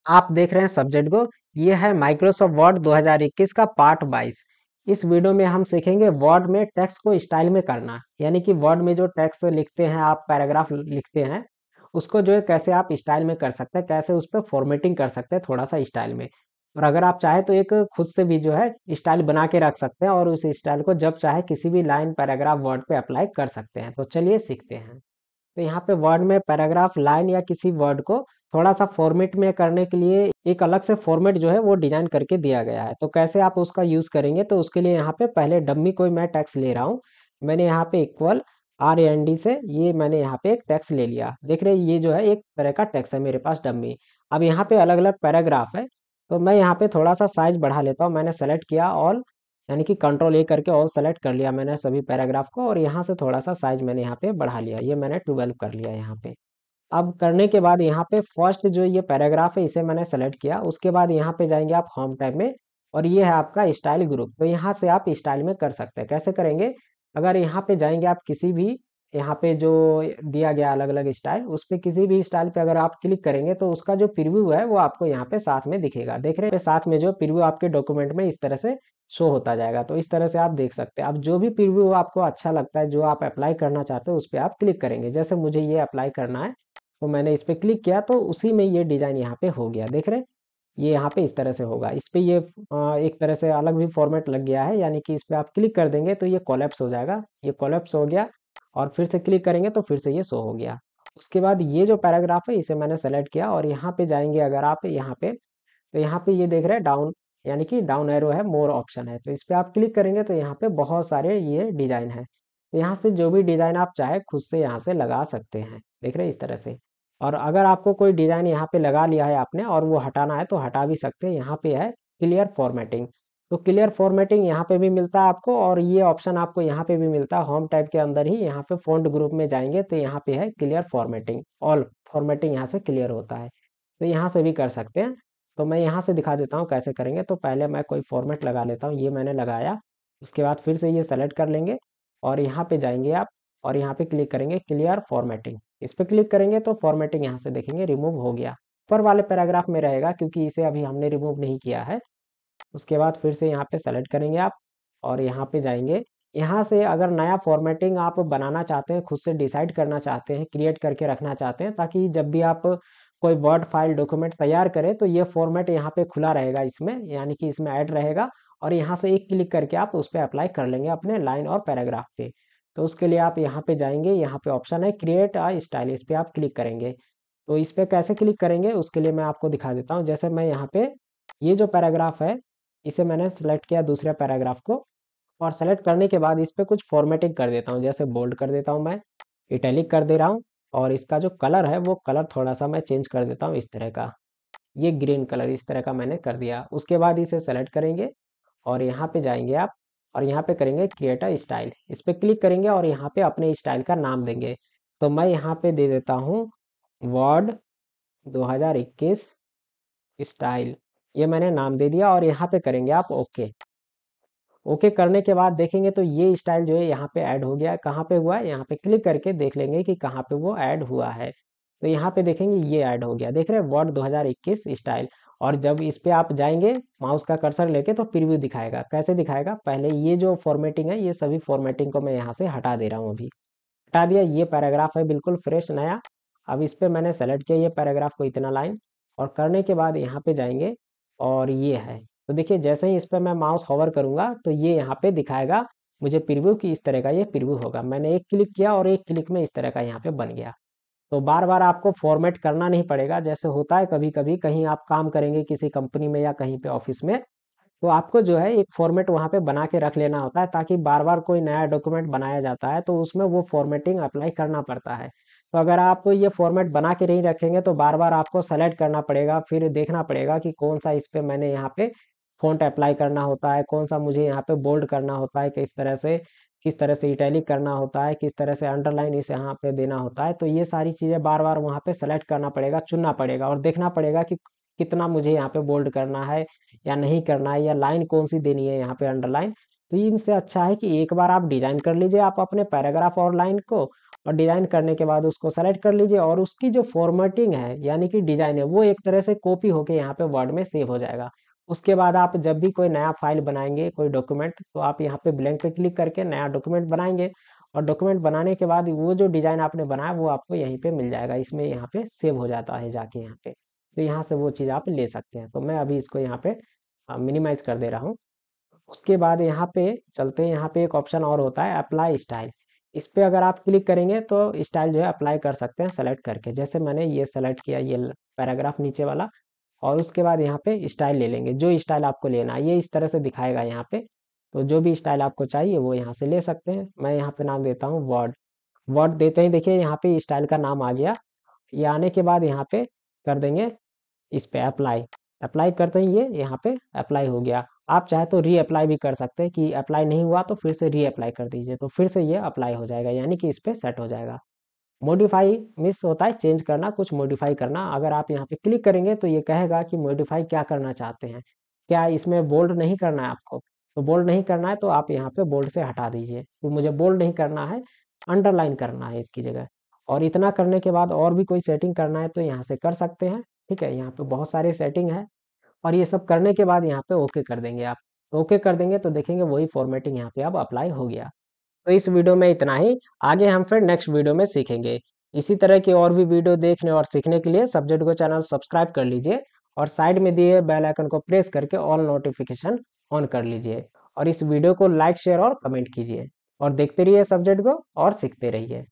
आप देख रहे हैं सब्जेक्ट को। ये है माइक्रोसॉफ्ट वर्ड 2021 का पार्ट 22। इस वीडियो में हम सीखेंगे वर्ड में टेक्स्ट को स्टाइल में करना, यानी कि वर्ड में जो टेक्स्ट लिखते हैं, आप पैराग्राफ लिखते हैं, उसको जो है कैसे आप स्टाइल में कर सकते हैं, कैसे उस पर फॉर्मेटिंग कर सकते हैं थोड़ा सा स्टाइल में। और अगर आप चाहे तो एक खुद से भी जो है स्टाइल बना के रख सकते हैं और उस स्टाइल को जब चाहे किसी भी लाइन पैराग्राफ वर्ड पे अप्लाई कर सकते हैं। तो चलिए सीखते हैं। तो यहाँ पे वर्ड में पैराग्राफ लाइन या किसी वर्ड को थोड़ा सा फॉर्मेट में करने के लिए एक अलग से फॉर्मेट जो है वो डिजाइन करके दिया गया है। तो कैसे आप उसका यूज करेंगे, तो उसके लिए यहाँ पे पहले डम्मी कोई मैं टैक्स ले रहा हूँ। मैंने यहाँ पे इक्वल RAND से ये मैंने यहाँ पे एक टैक्स ले लिया। देख रहे हैं, ये जो है एक तरह का टैक्स है मेरे पास डम्मी। अब यहाँ पे अलग अलग पैराग्राफ है, तो मैं यहाँ पे थोड़ा सा साइज बढ़ा लेता हूँ। मैंने सेलेक्ट किया ऑल, यानी कि कंट्रोल A करके ऑल सेलेक्ट कर लिया मैंने सभी पैराग्राफ को, और यहाँ से थोड़ा सा साइज मैंने यहाँ पे बढ़ा लिया। ये मैंने 12 कर लिया यहाँ पे। अब करने के बाद यहाँ पे फर्स्ट जो ये पैराग्राफ है इसे मैंने सेलेक्ट किया। उसके बाद यहाँ पे जाएंगे आप होम टैब में, और ये है आपका स्टाइल ग्रुप। तो यहाँ से आप स्टाइल में कर सकते हैं। कैसे करेंगे, अगर यहाँ पे जाएंगे आप किसी भी, यहाँ पे जो दिया गया अलग अलग स्टाइल, उस पे किसी भी स्टाइल पे अगर आप क्लिक करेंगे तो उसका जो प्रीव्यू है वो आपको यहाँ पे साथ में दिखेगा। देख रहे हैं साथ में जो प्रीव्यू आपके डॉक्यूमेंट में इस तरह से शो होता जाएगा। तो इस तरह से आप देख सकते हैं। अब जो भी प्रीव्यू आपको अच्छा लगता है, जो आप अप्लाई करना चाहते हो, उस पर आप क्लिक करेंगे। जैसे मुझे ये अप्लाई करना है तो मैंने इस पे क्लिक किया, तो उसी में ये डिजाइन यहाँ पे हो गया। देख रहे हैं, ये यहाँ पे इस तरह से होगा। इस पे ये एक तरह से अलग भी फॉर्मेट लग गया है, यानी कि इस पे आप क्लिक कर देंगे तो ये कोलैप्स हो जाएगा। ये कोलैप्स हो गया, और फिर से क्लिक करेंगे तो फिर से ये शो हो गया। उसके बाद ये जो पैराग्राफ है इसे मैंने सेलेक्ट किया, और यहाँ पे जाएंगे अगर आप यहाँ पे, तो यहाँ पे ये देख रहे हैं डाउन, यानी कि डाउन एरो है, मोर ऑप्शन है। तो इस पे आप क्लिक करेंगे तो यहाँ पे बहुत सारे ये डिजाइन है। तो यहाँ से जो भी डिजाइन आप चाहे खुद से यहाँ से लगा सकते हैं। देख रहे हैं इस तरह से। और अगर आपको कोई डिजाइन यहाँ पे लगा लिया है आपने और वो हटाना है तो हटा भी सकते हैं। यहाँ पे है क्लियर फॉर्मेटिंग। तो क्लियर फॉर्मेटिंग यहाँ पे भी मिलता है आपको, और ये ऑप्शन आपको यहाँ पे भी मिलता है। होम टैब के अंदर ही यहाँ पे फॉन्ट ग्रुप में जाएंगे तो यहाँ पे है क्लियर फॉर्मेटिंग, ऑल फॉर्मेटिंग यहाँ से क्लियर होता है। तो यहाँ से भी कर सकते हैं। तो मैं यहाँ से दिखा देता हूँ कैसे करेंगे। तो पहले मैं कोई फॉर्मेट लगा लेता हूँ। ये मैंने लगाया। उसके बाद फिर से ये सेलेक्ट कर लेंगे, और यहाँ पे जाएंगे आप, और यहाँ पे क्लिक करेंगे क्लियर फॉर्मेटिंग। इस पे क्लिक करेंगे तो फॉर्मेटिंग यहाँ से देखेंगे रिमूव हो गया। ऊपर वाले पैराग्राफ में रहेगा क्योंकि इसे अभी हमने रिमूव नहीं किया है। उसके बाद फिर से यहाँ पे सेलेक्ट करेंगे आप, और यहाँ पे जाएंगे। यहाँ से अगर नया फॉर्मेटिंग आप बनाना चाहते हैं, खुद से डिसाइड करना चाहते हैं, क्रिएट करके रखना चाहते हैं, ताकि जब भी आप कोई वर्ड फाइल डॉक्यूमेंट तैयार करें तो ये फॉर्मेट यहाँ पे खुला रहेगा इसमें, यानी कि इसमें ऐड रहेगा। और यहाँ से एक क्लिक करके आप उस पर अप्लाई कर लेंगे अपने लाइन और पैराग्राफ पे। तो उसके लिए आप यहाँ पे जाएंगे, यहाँ पे ऑप्शन है क्रिएट अ स्टाइल, इस पे आप क्लिक करेंगे। तो इस पे कैसे क्लिक करेंगे उसके लिए मैं आपको दिखा देता हूँ। जैसे मैं यहाँ पे ये जो पैराग्राफ है इसे मैंने सेलेक्ट किया दूसरे पैराग्राफ को, और सेलेक्ट करने के बाद इस पे कुछ फॉर्मेटिंग कर देता हूँ। जैसे बोल्ड कर देता हूँ, मैं इटैलिक कर दे रहा हूँ, और इसका जो कलर है वो कलर थोड़ा सा मैं चेंज कर देता हूँ इस तरह का। ये ग्रीन कलर इस तरह का मैंने कर दिया। उसके बाद इसे सेलेक्ट करेंगे, और यहाँ पे जाएंगे आप, और यहाँ पे करेंगे क्रिएट अ स्टाइल। इस पे क्लिक करेंगे और यहाँ पे अपने स्टाइल का नाम देंगे। तो मैं यहाँ पे दे देता हूँ वर्ड 2021 स्टाइल। ये मैंने नाम दे दिया, और यहाँ पे करेंगे आप ओके। ओके करने के बाद देखेंगे तो ये स्टाइल जो है यहाँ पे ऐड हो गया है। कहाँ पे हुआ है, यहाँ पे क्लिक करके देख लेंगे कि कहाँ पे वो ऐड हुआ है। तो यहाँ पे देखेंगे ये ऐड हो गया। देख रहे हैं वर्ड 2021 स्टाइल। और जब इस पे आप जाएंगे माउस का कर्सर लेके तो प्रीव्यू दिखाएगा। कैसे दिखाएगा, पहले ये जो फॉर्मेटिंग है, ये सभी फॉर्मेटिंग को मैं यहाँ से हटा दे रहा हूँ। अभी हटा दिया। ये पैराग्राफ है बिल्कुल फ्रेश नया। अब इस पे मैंने सेलेक्ट किया ये पैराग्राफ को इतना लाइन, और करने के बाद यहाँ पे जाएंगे, और ये है। तो देखिए जैसे ही इस पे मैं माउस होवर करूंगा तो ये यहाँ पे दिखाएगा मुझे प्रीव्यू की, इस तरह का ये प्रीव्यू होगा। मैंने एक क्लिक किया और एक क्लिक में इस तरह का यहाँ पे बन गया। तो बार बार आपको फॉर्मेट करना नहीं पड़ेगा। जैसे होता है कभी कभी कहीं आप काम करेंगे किसी कंपनी में या कहीं पे ऑफिस में, तो आपको जो है एक फॉर्मेट वहाँ पे बना के रख लेना होता है, ताकि बार बार कोई नया डॉक्यूमेंट बनाया जाता है तो उसमें वो फॉर्मेटिंग अप्लाई करना पड़ता है। तो अगर आप ये फॉर्मेट बना के नहीं रखेंगे तो बार बार आपको सेलेक्ट करना पड़ेगा, फिर देखना पड़ेगा कि कौन सा इस पे मैंने यहाँ पे फॉन्ट अप्लाई करना होता है, कौन सा मुझे यहाँ पे बोल्ड करना होता है, किस तरह से इटैलिक करना होता है, किस तरह से अंडरलाइन इस यहाँ पे देना होता है। तो ये सारी चीज़ें बार बार वहाँ पे सेलेक्ट करना पड़ेगा, चुनना पड़ेगा, और देखना पड़ेगा कि कितना मुझे यहाँ पे बोल्ड करना है या नहीं करना है, या लाइन कौन सी देनी है यहाँ पे अंडरलाइन। तो इनसे अच्छा है कि एक बार आप डिजाइन कर लीजिए आप अपने पैराग्राफ और लाइन को, और डिजाइन करने के बाद उसको सेलेक्ट कर लीजिए और उसकी जो फॉर्मेटिंग है यानी कि डिजाइन है वो एक तरह से कॉपी होके यहाँ पे वर्ड में सेव हो जाएगा। उसके बाद आप जब भी कोई नया फाइल बनाएंगे कोई डॉक्यूमेंट, तो आप यहाँ पे ब्लैंक पे क्लिक करके नया डॉक्यूमेंट बनाएंगे और डॉक्यूमेंट बनाने के बाद वो जो डिजाइन आपने बनाया वो आपको यहीं पे मिल जाएगा, इसमें यहाँ पे सेव हो जाता है जाके यहाँ पे। तो यहाँ से वो चीज़ आप ले सकते हैं। तो मैं अभी इसको यहाँ पे मिनिमाइज कर दे रहा हूँ। उसके बाद यहाँ पे चलते हैं, यहाँ पे एक ऑप्शन और होता है अप्लाई स्टाइल। इस पे अगर आप क्लिक करेंगे तो स्टाइल जो है अप्लाई कर सकते हैं सेलेक्ट करके। जैसे मैंने ये सेलेक्ट किया, ये पैराग्राफ नीचे वाला, और उसके बाद यहाँ पे स्टाइल ले लेंगे, जो स्टाइल आपको लेना है ये इस तरह से दिखाएगा यहाँ पे। तो जो भी स्टाइल आपको चाहिए वो यहाँ से ले सकते हैं। मैं यहाँ पे नाम देता हूँ वर्ड। वर्ड देते ही देखिए यहाँ पे स्टाइल का नाम आ गया। ये आने के बाद यहाँ पे कर देंगे इस पे अप्लाई। अप्लाई करते ही ये यहाँ पे अप्लाई हो गया। आप चाहे तो री अप्लाई भी कर सकते हैं कि अप्लाई नहीं हुआ तो फिर से री अप्लाई कर दीजिए, तो फिर से ये अप्लाई हो जाएगा, यानी कि इस पे सेट हो जाएगा। मॉडिफाई मिस होता है चेंज करना, कुछ मॉडिफाई करना। अगर आप यहाँ पे क्लिक करेंगे तो ये कहेगा कि मॉडिफाई क्या करना चाहते हैं, क्या इसमें बोल्ड नहीं करना है आपको। तो बोल्ड नहीं करना है तो आप यहाँ पे बोल्ड से हटा दीजिए, तो मुझे बोल्ड नहीं करना है, अंडरलाइन करना है इसकी जगह। और इतना करने के बाद और भी कोई सेटिंग करना है तो यहाँ से कर सकते हैं। ठीक है, यहाँ पे बहुत सारे सेटिंग है। और ये सब करने के बाद यहाँ पे ओके कर देंगे आप। ओके कर देंगे तो देखेंगे वही फॉर्मेटिंग यहाँ पे अब अप्लाई हो गया। तो इस वीडियो में इतना ही। आगे हम फिर नेक्स्ट वीडियो में सीखेंगे। इसी तरह की और भी वीडियो देखने और सीखने के लिए सब्जेक्ट को चैनल सब्सक्राइब कर लीजिए और साइड में दिए बेल आइकन को प्रेस करके ऑल नोटिफिकेशन ऑन कर लीजिए। और इस वीडियो को लाइक शेयर और कमेंट कीजिए और देखते रहिए सब्जेक्ट को और सीखते रहिए।